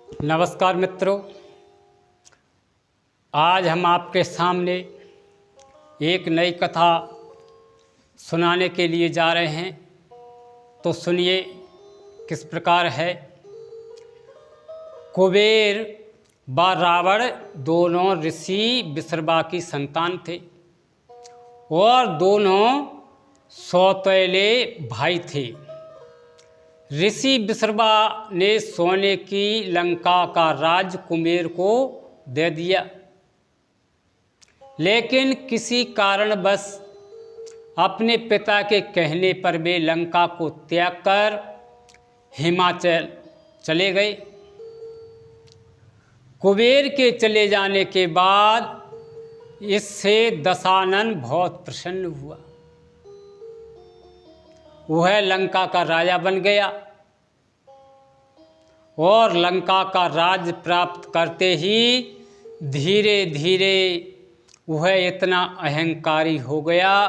नमस्कार मित्रों, आज हम आपके सामने एक नई कथा सुनाने के लिए जा रहे हैं। तो सुनिए किस प्रकार है। कुबेर व रावण दोनों ऋषि विसर्वा की संतान थे और दोनों सौतेले भाई थे। ऋषि विसर्वा ने सोने की लंका का राज कुबेर को दे दिया, लेकिन किसी कारणवश अपने पिता के कहने पर वे लंका को त्याग कर हिमाचल चले गए। कुबेर के चले जाने के बाद इससे दशानन बहुत प्रसन्न हुआ। वह लंका का राजा बन गया और लंका का राज प्राप्त करते ही धीरे धीरे वह इतना अहंकारी हो गया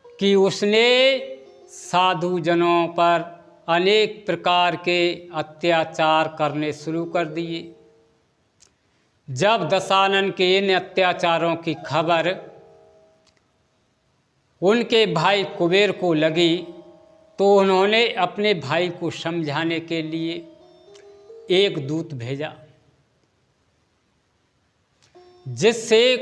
कि उसने साधु जनों पर अनेक प्रकार के अत्याचार करने शुरू कर दिए। जब दशानन के इन अत्याचारों की खबर उनके भाई कुबेर को लगी तो उन्होंने अपने भाई को समझाने के लिए एक दूत भेजा, जिसने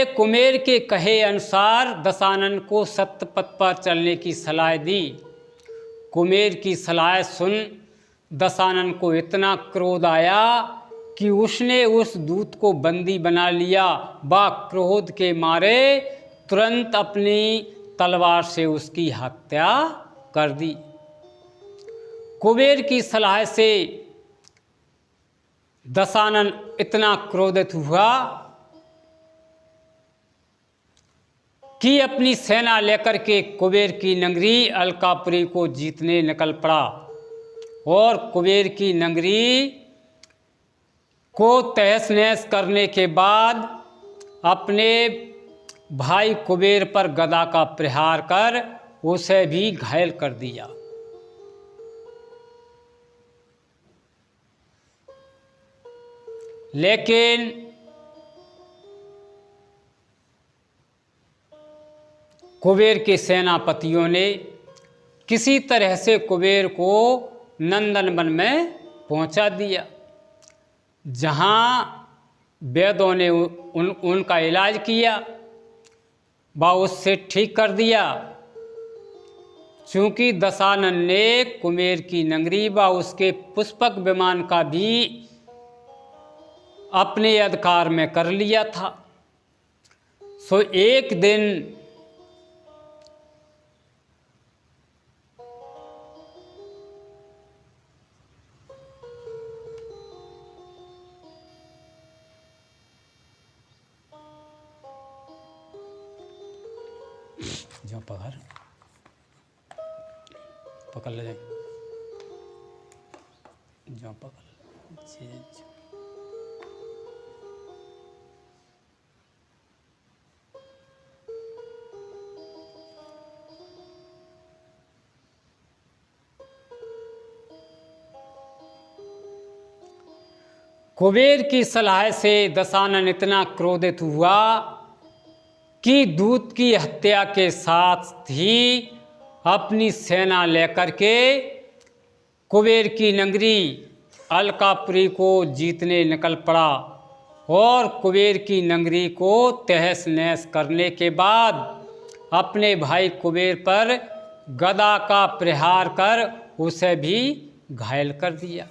कुबेर के कहे अनुसार दशानन को सत्य पथ पर चलने की सलाह दी। कुबेर की सलाह सुन दशानन को इतना क्रोध आया कि उसने उस दूत को बंदी बना लिया व क्रोध के मारे तुरंत अपनी तलवार से उसकी हत्या कर दी। कुबेर की सलाह से दशानन इतना क्रोधित हुआ कि अपनी सेना लेकर के कुबेर की नगरी अलकापुरी को जीतने निकल पड़ा और कुबेर की नगरी को तहस नहस करने के बाद अपने भाई कुबेर पर गदा का प्रहार कर उसे भी घायल कर दिया। लेकिन कुबेर के सेनापतियों ने किसी तरह से कुबेर को नंदनवन में पहुंचा दिया, जहां वैद्यों ने उनका इलाज किया व उससे ठीक कर दिया। चूंकि दशानन ने कुबेर की नगरी व उसके पुष्पक विमान का भी अपने अधिकार में कर लिया था, सो एक दिन जो पकड़ ले जाए जो पकड़ कुबेर की सलाह से दशानन इतना क्रोधित हुआ कि दूत की हत्या के साथ ही अपनी सेना लेकर के कुबेर की नगरी अलकापुरी को जीतने निकल पड़ा और कुबेर की नगरी को तहस नहस करने के बाद अपने भाई कुबेर पर गदा का प्रहार कर उसे भी घायल कर दिया।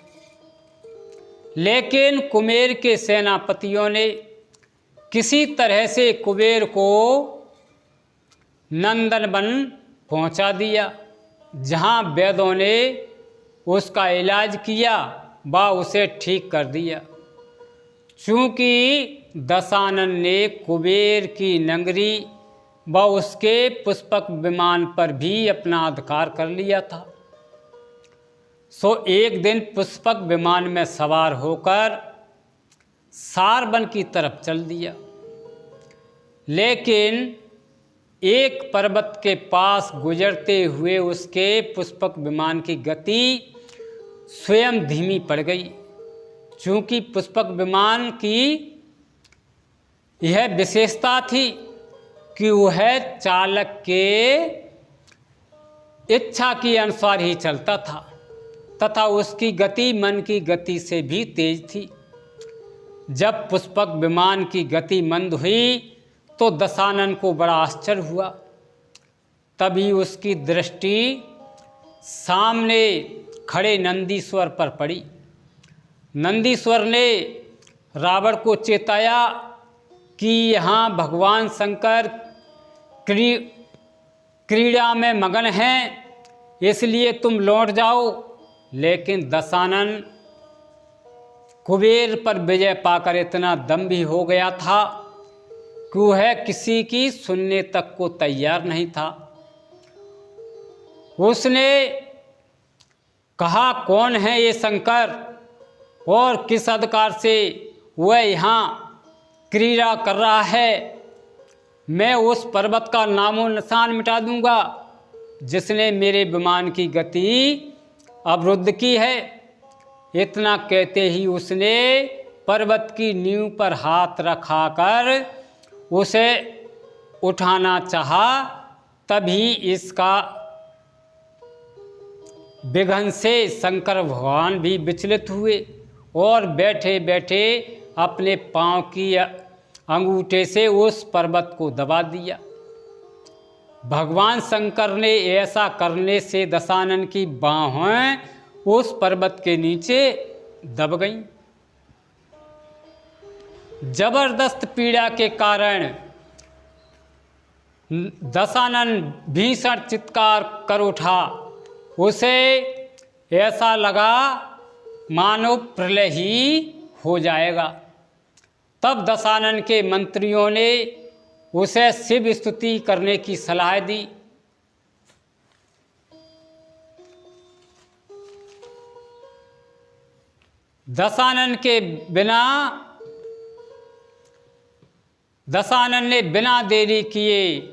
लेकिन कुबेर के सेनापतियों ने किसी तरह से कुबेर को नंदनवन पहुंचा दिया, जहां वैद्यों ने उसका इलाज किया व उसे ठीक कर दिया। चूंकि दशानन ने कुबेर की नगरी व उसके पुष्पक विमान पर भी अपना अधिकार कर लिया था, सो एक दिन पुष्पक विमान में सवार होकर सारवन की तरफ चल दिया। लेकिन एक पर्वत के पास गुजरते हुए उसके पुष्पक विमान की गति स्वयं धीमी पड़ गई। चूंकि पुष्पक विमान की यह विशेषता थी कि वह चालक के इच्छा के अनुसार ही चलता था तथा उसकी गति मन की गति से भी तेज थी। जब पुष्पक विमान की गति मंद हुई तो दशानन को बड़ा आश्चर्य हुआ। तभी उसकी दृष्टि सामने खड़े नंदीश्वर पर पड़ी। नंदीश्वर ने रावण को चेताया कि यहाँ भगवान शंकर क्रीड़ा में मगन हैं, इसलिए तुम लौट जाओ। लेकिन दशानन कुबेर पर विजय पाकर इतना दम्भी हो गया था कि वह किसी की सुनने तक को तैयार नहीं था। उसने कहा, कौन है ये शंकर और किस अधिकार से वह यहाँ क्रीड़ा कर रहा है? मैं उस पर्वत का नामो निशान मिटा दूंगा जिसने मेरे विमान की गति अवरुद्ध की है। इतना कहते ही उसने पर्वत की नींव पर हाथ रखाकर उसे उठाना चाहा। तभी इसका विघ्न से शंकर भगवान भी विचलित हुए और बैठे बैठे अपने पांव की अंगूठे से उस पर्वत को दबा दिया। भगवान शंकर ने ऐसा करने से दशानन की बाहें उस पर्वत के नीचे दब गईं। जबरदस्त पीड़ा के कारण दशानन भीषण चित्कार कर उठा। उसे ऐसा लगा मानो प्रलय ही हो जाएगा। तब दशानन के मंत्रियों ने उसे शिव स्तुति करने की सलाह दी। दशानन ने बिना देरी किए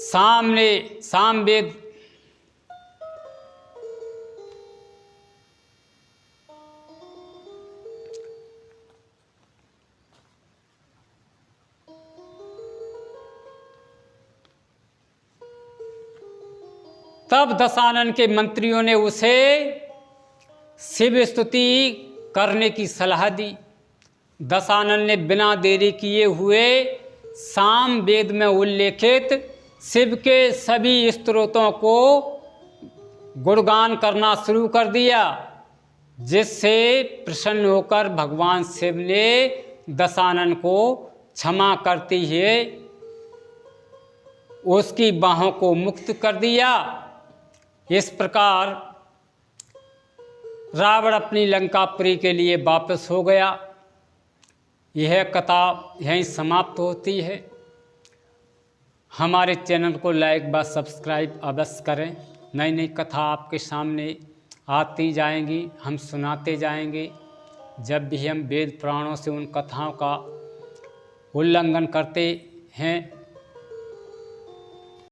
सामवेद तब दशानन के मंत्रियों ने उसे शिव स्तुति करने की सलाह दी। दशानन ने बिना देरी किए हुए सामवेद में उल्लेखित शिव के सभी स्तोत्रों को गुणगान करना शुरू कर दिया, जिससे प्रसन्न होकर भगवान शिव ने दशानन को क्षमा करते हुए उसकी बाहों को मुक्त कर दिया। इस प्रकार रावण अपनी लंकापुरी के लिए वापस हो गया। यह कथा यहीं समाप्त होती है। हमारे चैनल को लाइक व सब्सक्राइब अवश्य करें। नई नई कथा आपके सामने आती जाएंगी, हम सुनाते जाएंगे। जब भी हम वेद पुराणों से उन कथाओं का उल्लंघन करते हैं